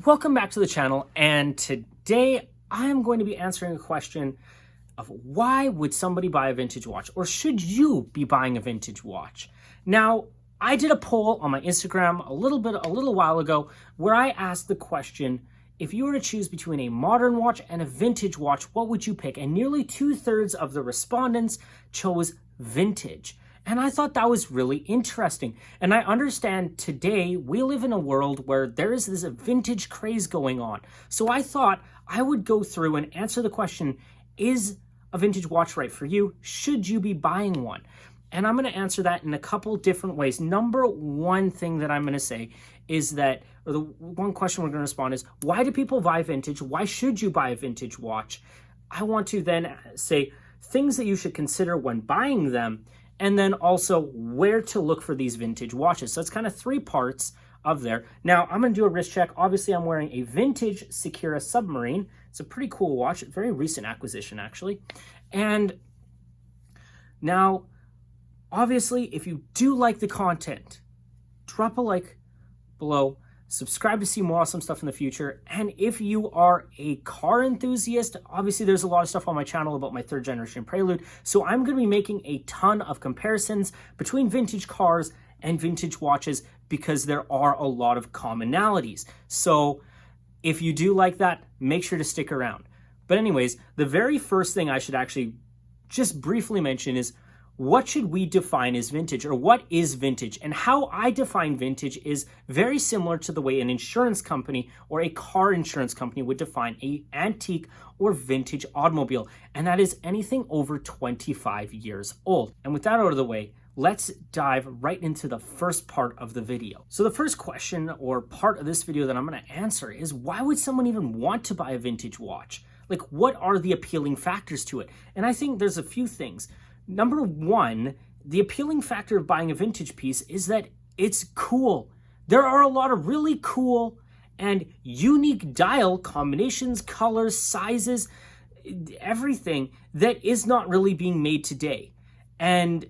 Welcome back to the channel, and today I am going to be answering a question of why would somebody buy a vintage watch, or should you be buying a vintage watch? Now, I did a poll on my Instagram a little while ago where I asked the question, if you were to choose between a modern watch and a vintage watch, what would you pick? And nearly 2/3 of the respondents chose vintage. And I thought that was really interesting. And I understand today we live in a world where there is this vintage craze going on. So I thought I would go through and answer the question, is a vintage watch right for you? Should you be buying one? And I'm going to answer that in a couple different ways. Number one thing that I'm going to say is that, or the one question we're going to respond is, why do people buy vintage? Why should you buy a vintage watch? I want to then say things that you should consider when buying them, and then also where to look for these vintage watches. So it's kind of three parts of there. Now, I'm going to do a wrist check. Obviously, I'm wearing a vintage Secura Submarine. It's a pretty cool watch, very recent acquisition, actually. And now, obviously, if you do like the content, drop a like below, subscribe to see more awesome stuff in the future. And if you are a car enthusiast, obviously there's a lot of stuff on my channel about my 3rd generation Prelude. So I'm going to be making a ton of comparisons between vintage cars and vintage watches because there are a lot of commonalities. So if you do like that, make sure to stick around. But anyways, the very first thing I should actually just briefly mention is, what should we define as vintage, or what is vintage? And how I define vintage is very similar to the way an insurance company or a car insurance company would define an antique or vintage automobile. And that is anything over 25 years old. And with that out of the way, let's dive right into the first part of the video. So the first question or part of this video that I'm going to answer is, why would someone even want to buy a vintage watch? Like, what are the appealing factors to it? And I think there's a few things. Number one, the appealing factor of buying a vintage piece is that it's cool. There are a lot of really cool and unique dial combinations, colors, sizes, everything that is not really being made today. And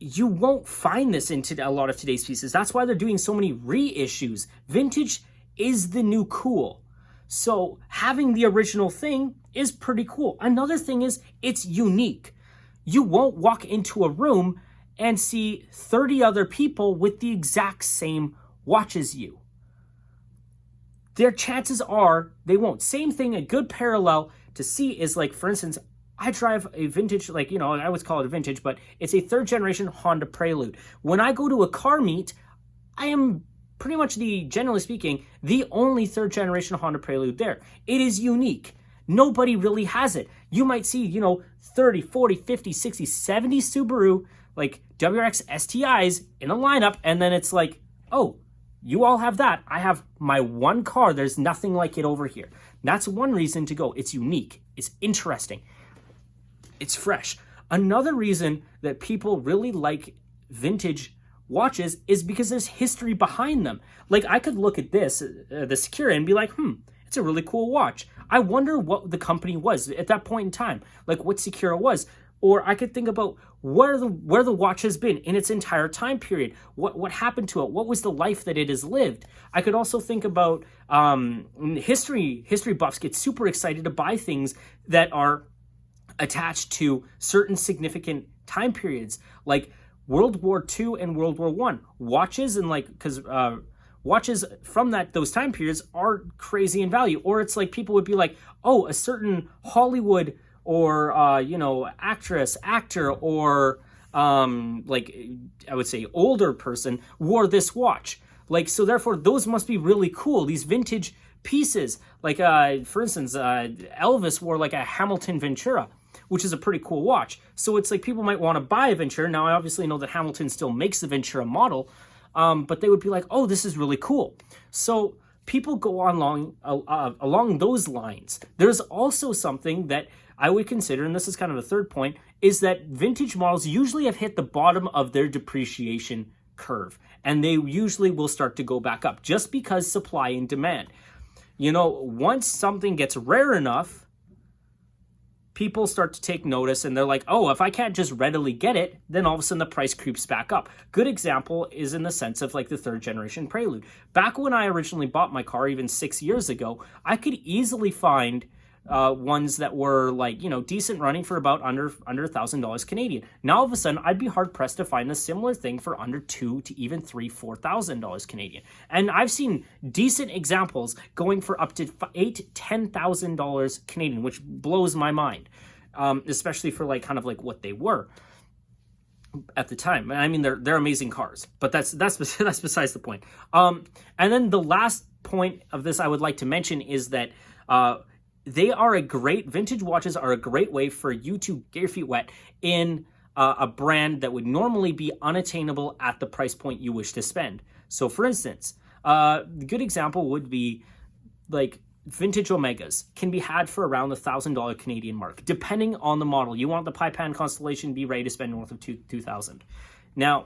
you won't find this in a lot of today's pieces. That's why they're doing so many reissues. Vintage is the new cool. So having the original thing is pretty cool. Another thing is, it's unique. You won't walk into a room and see 30 other people with the exact same watch as you. Their chances are they won't. Same thing, a good parallel to see is, like, for instance, I drive a vintage, like, you know, I always call it a vintage, but it's a 3rd generation Honda Prelude. When I go to a car meet, I am pretty much generally speaking, the only 3rd generation Honda Prelude there. It is unique. Nobody really has it. You might see, you know, 30, 40, 50, 60, 70 Subaru, like WRX STIs in a lineup, and then it's like, oh, you all have that. I have my one car. There's nothing like it over here. That's one reason to go. It's unique. It's interesting. It's fresh. Another reason that people really like vintage watches is because there's history behind them. Like, I could look at this, the Secura, and be like, it's a really cool watch. I wonder what the company was at that point in time, like what Secura was. Or I could think about where the watch has been in its entire time period. What happened to it? What was the life that it has lived? I could also think about history. History buffs get super excited to buy things that are attached to certain significant time periods, like World War II and World War I. Watches, and like, because watches from those time periods are crazy in value. Or it's like people would be like, oh, a certain Hollywood or actress, actor, or like, I would say older person wore this watch. Like, so therefore those must be really cool, these vintage pieces. Like, for instance, Elvis wore like a Hamilton Ventura, which is a pretty cool watch. So it's like people might want to buy a Ventura. Now, I obviously know that Hamilton still makes the Ventura model, but they would be like, oh, this is really cool. So people go along those lines. There's also something that I would consider, and this is kind of a third point, is that vintage models usually have hit the bottom of their depreciation curve, and they usually will start to go back up just because supply and demand. You know, once something gets rare enough, people start to take notice and they're like, oh, if I can't just readily get it, then all of a sudden the price creeps back up. Good example is in the sense of like the 3rd generation Prelude. Back when I originally bought my car, even 6 years ago, I could easily find ones that were like, you know, decent running for about under $1,000 Canadian. Now all of a sudden I'd be hard pressed to find a similar thing for under $2,000 to even $3,000-$4,000 Canadian. And I've seen decent examples going for up to $8,000-$10,000 Canadian, which blows my mind, especially for like kind of like what they were at the time. I mean, they're amazing cars, but that's besides the point. And then the last point of this I would like to mention is that vintage watches are a great way for you to get your feet wet in a brand that would normally be unattainable at the price point you wish to spend. So for instance, the good example would be like vintage Omegas can be had for around the $1,000 Canadian mark, depending on the model. You want the Paipan Constellation, be ready to spend north of $2,000. Now,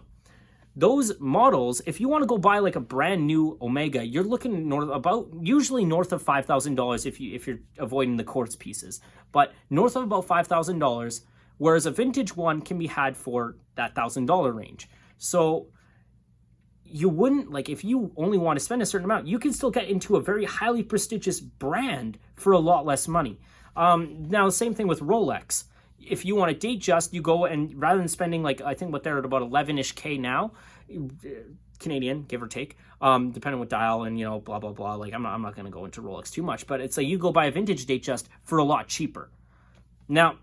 those models, if you want to go buy like a brand new Omega, you're looking usually north of $5,000 if you're avoiding the quartz pieces, but north of about $5,000, whereas a vintage one can be had for that $1,000 range. So you wouldn't, like, if you only want to spend a certain amount, you can still get into a very highly prestigious brand for a lot less money. Now, same thing with Rolex. If you want to date just, you go and rather than spending like, I think what they're at about 11-ish K now, Canadian, give or take, depending on what dial and, you know, blah, blah, blah. Like, I'm not going to go into Rolex too much, but it's like you go buy a vintage date just for a lot cheaper. Now,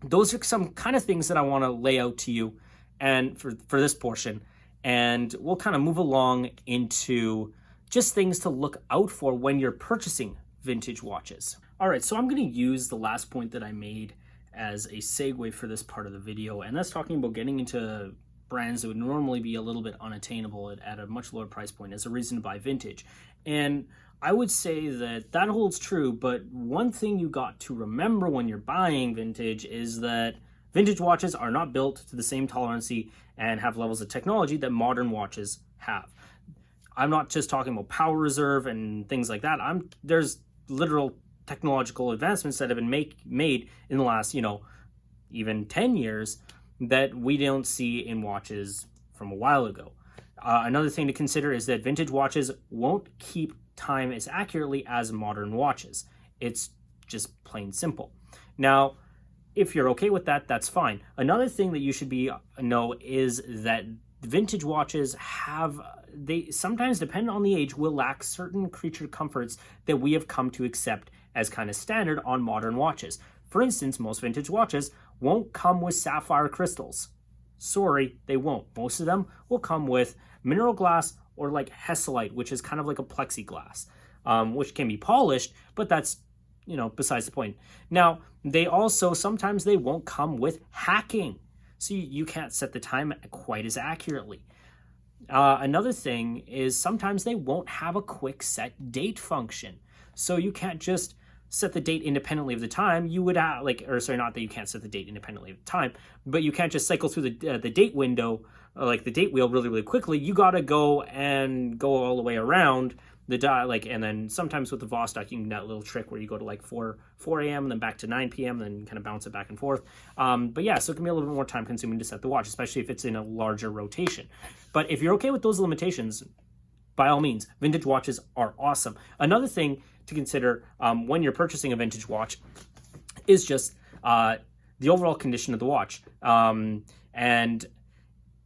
those are some kind of things that I want to lay out to you and for this portion. And we'll kind of move along into just things to look out for when you're purchasing vintage watches. All right, so I'm going to use the last point that I made as a segue for this part of the video, and that's talking about getting into brands that would normally be a little bit unattainable at a much lower price point as a reason to buy vintage. And I would say that holds true, but one thing you got to remember when you're buying vintage is that vintage watches are not built to the same tolerancy and have levels of technology that modern watches have. I'm not just talking about power reserve and things like that. There's literal technological advancements that have been made in the last, even 10 years that we don't see in watches from a while ago. Another thing to consider is that vintage watches won't keep time as accurately as modern watches. It's just plain simple. Now, if you're okay with that, that's fine. Another thing that you should know is that vintage watches they sometimes, depending on the age, will lack certain creature comforts that we have come to accept as kind of standard on modern watches. For instance, most vintage watches won't come with sapphire crystals. Sorry, they won't. Most of them will come with mineral glass or like Hesalite, which is kind of like a plexiglass, which can be polished, but that's, besides the point. Now, sometimes they won't come with hacking, so you can't set the time quite as accurately. Another thing is sometimes they won't have a quick set date function, so you can't just set the date independently of the time. You would not that you can't set the date independently of the time, but you can't just cycle through the date window, like the date wheel, really, really quickly. You got to go all the way around the dial, and then sometimes with the Vostok, you can do that little trick where you go to like 4 a.m. and then back to 9 p.m. and then kind of bounce it back and forth. But yeah, so it can be a little bit more time consuming to set the watch, especially if it's in a larger rotation. But if you're okay with those limitations, by all means, vintage watches are awesome. Another thing to consider when you're purchasing a vintage watch is just the overall condition of the watch. And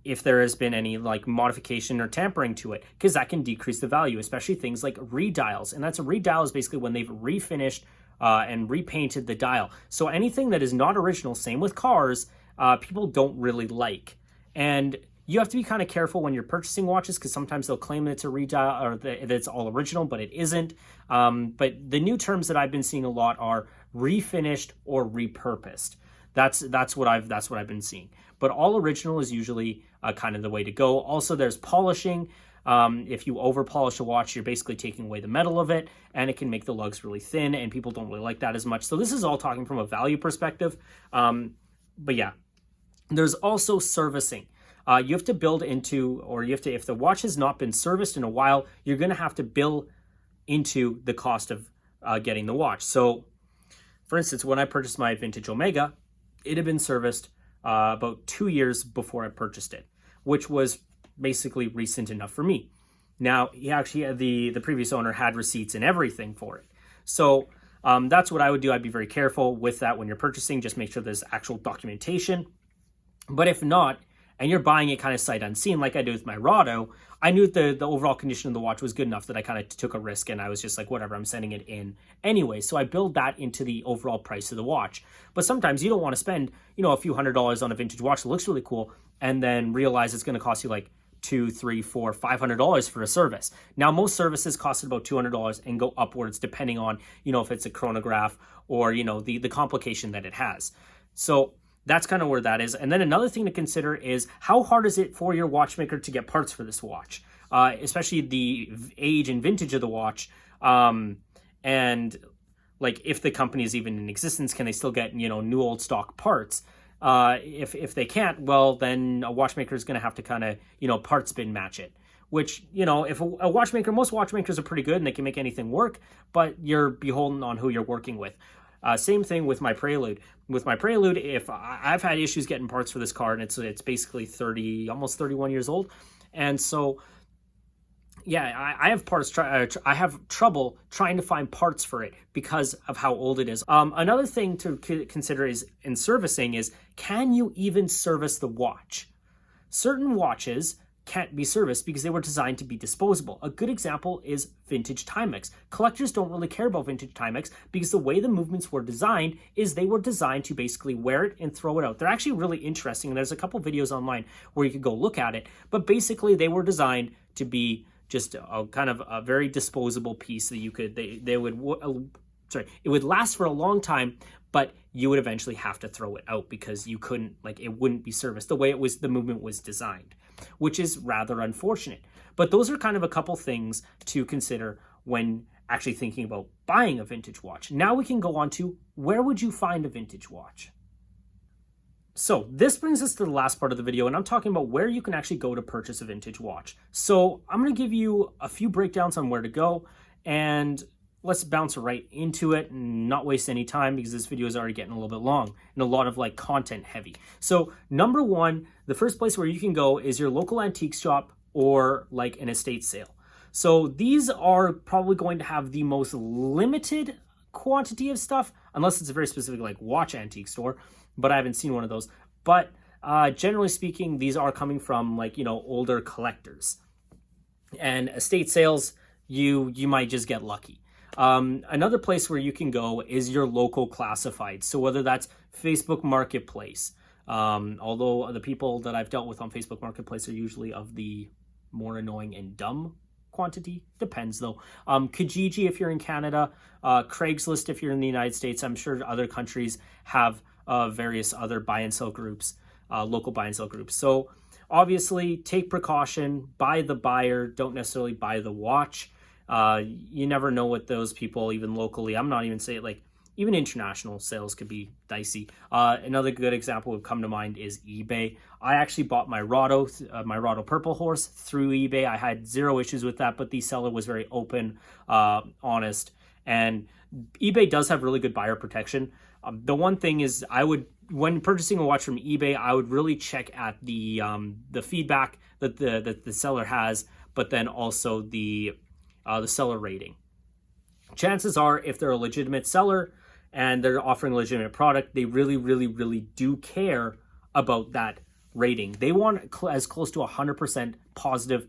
if there has been any like modification or tampering to it, because that can decrease the value, especially things like redials. And that's a redial is basically when they've refinished and repainted the dial. So anything that is not original, same with cars, people don't really like. And you have to be kind of careful when you're purchasing watches, because sometimes they'll claim that it's a redial or that it's all original, but it isn't. But the new terms that I've been seeing a lot are refinished or repurposed. That's what I've been seeing. But all original is usually kind of the way to go. Also, there's polishing. If you over polish a watch, you're basically taking away the metal of it, and it can make the lugs really thin, and people don't really like that as much. So this is all talking from a value perspective. But yeah, there's also servicing. You have to build into, if the watch has not been serviced in a while, you're going to have to bill into the cost of getting the watch. So For instance, when I purchased my vintage Omega, it had been serviced about 2 years before I purchased it, which was basically recent enough for me. Now, he actually, the previous owner had receipts and everything for it. So that's what I would do. I'd be very careful with that when you're purchasing. Just make sure there's actual documentation. But if not, and you're buying it kind of sight unseen, like I did with my Rado, I knew the overall condition of the watch was good enough that I kind of took a risk, and I was just like, whatever, I'm sending it in anyway. So I build that into the overall price of the watch. But sometimes you don't want to spend, a few $100s on a vintage watch that looks really cool and then realize it's going to cost you like $200, $300, $400, $500 for a service. Now, most services cost about $200 and go upwards depending on, if it's a chronograph or, the complication that it has. So that's kind of where that is. And then another thing to consider is how hard is it for your watchmaker to get parts for this watch, especially the age and vintage of the watch. And like if the company is even in existence, can they still get, new old stock parts? If they can't, well, then a watchmaker is going to have to kind of, parts bin match it. Which, if a watchmaker, most watchmakers are pretty good and they can make anything work, but you're beholden on who you're working with. Same thing with my Prelude. With my Prelude, if I've had issues getting parts for this car, and it's basically almost 31 years old, and so yeah, I have trouble trying to find parts for it because of how old it is. Another thing to consider is in servicing is, can you even service the watch? Certain watches can't be serviced because they were designed to be disposable. A good example is vintage Timex. Collectors don't really care about vintage Timex because the way the movements were designed is they were designed to basically wear it and throw it out. They're actually really interesting, and there's a couple videos online where you could go look at it, but basically they were designed to be just a kind of a very disposable piece that you could, it would last for a long time, but you would eventually have to throw it out because you couldn't, it wouldn't be serviced the way the movement was designed, which is rather unfortunate. But those are kind of a couple things to consider when actually thinking about buying a vintage watch. Now we can go on to, where would you find a vintage watch? So this brings us to the last part of the video, and I'm talking about where you can actually go to purchase a vintage watch. So I'm going to give you a few breakdowns on where to go, and let's bounce right into it and not waste any time because this video is already getting a little bit long and a lot of content heavy. So number one, the first place where you can go is your local antique shop or an estate sale. So these are probably going to have the most limited quantity of stuff, unless it's a very specific watch antique store, but I haven't seen one of those. But generally speaking, these are coming from older collectors. And estate sales, you might just get lucky. Another place where you can go is your local classified. So whether that's Facebook Marketplace, although the people that I've dealt with on Facebook Marketplace are usually of the more annoying and dumb quantity. Depends though. Kijiji if you're in Canada, Craigslist if you're in the United States. I'm sure other countries have various other buy and sell groups, local buy and sell groups. So obviously take precaution, buy the buyer, don't necessarily buy the watch. You never know what those people, even locally, I'm not even saying even international sales could be dicey. Another good example would come to mind is eBay. I actually bought my Rado Purple Horse through eBay. I had zero issues with that, but the seller was very open, honest, and eBay does have really good buyer protection. The one thing is when purchasing a watch from eBay, I would really check at the feedback that the seller has, but then also the seller rating. Chances are, if they're a legitimate seller and they're offering a legitimate product, they really, really, really do care about that rating. They want as close to 100% positive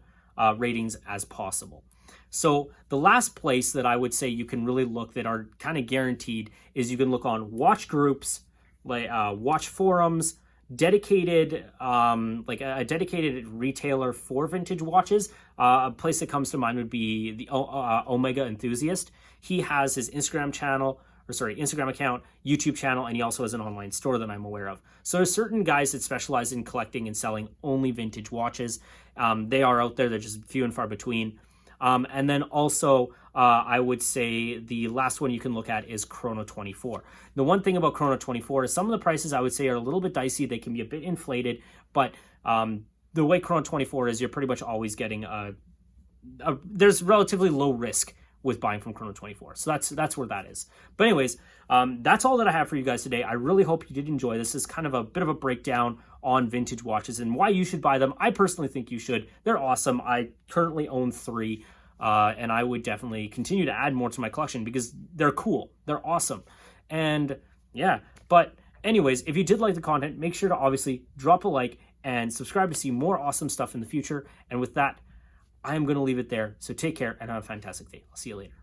ratings as possible. So the last place that I would say you can really look that are kind of guaranteed is you can look on watch groups, watch forums, dedicated, a dedicated retailer for vintage watches. A place that comes to mind would be the Omega Enthusiast. He has his Instagram account, YouTube channel, and he also has an online store that I'm aware of. So there's certain guys that specialize in collecting and selling only vintage watches. They are out there. They're just few and far between. And then also, I would say the last one you can look at is Chrono 24. The one thing about Chrono 24 is some of the prices I would say are a little bit dicey. They can be a bit inflated, but the way Chrono 24 is, you're pretty much always getting there's relatively low risk with buying from Chrono 24. So that's where that is. But anyways, that's all that I have for you guys today. I really hope you did enjoy this. This is kind of a bit of a breakdown on vintage watches and why you should buy them. I personally think you should. They're awesome. I currently own 3, and I would definitely continue to add more to my collection because they're cool. They're awesome. And yeah, but anyways, if you did like the content, make sure to obviously drop a like and subscribe to see more awesome stuff in the future. And with that, I am going to leave it there. So take care and have a fantastic day. I'll see you later.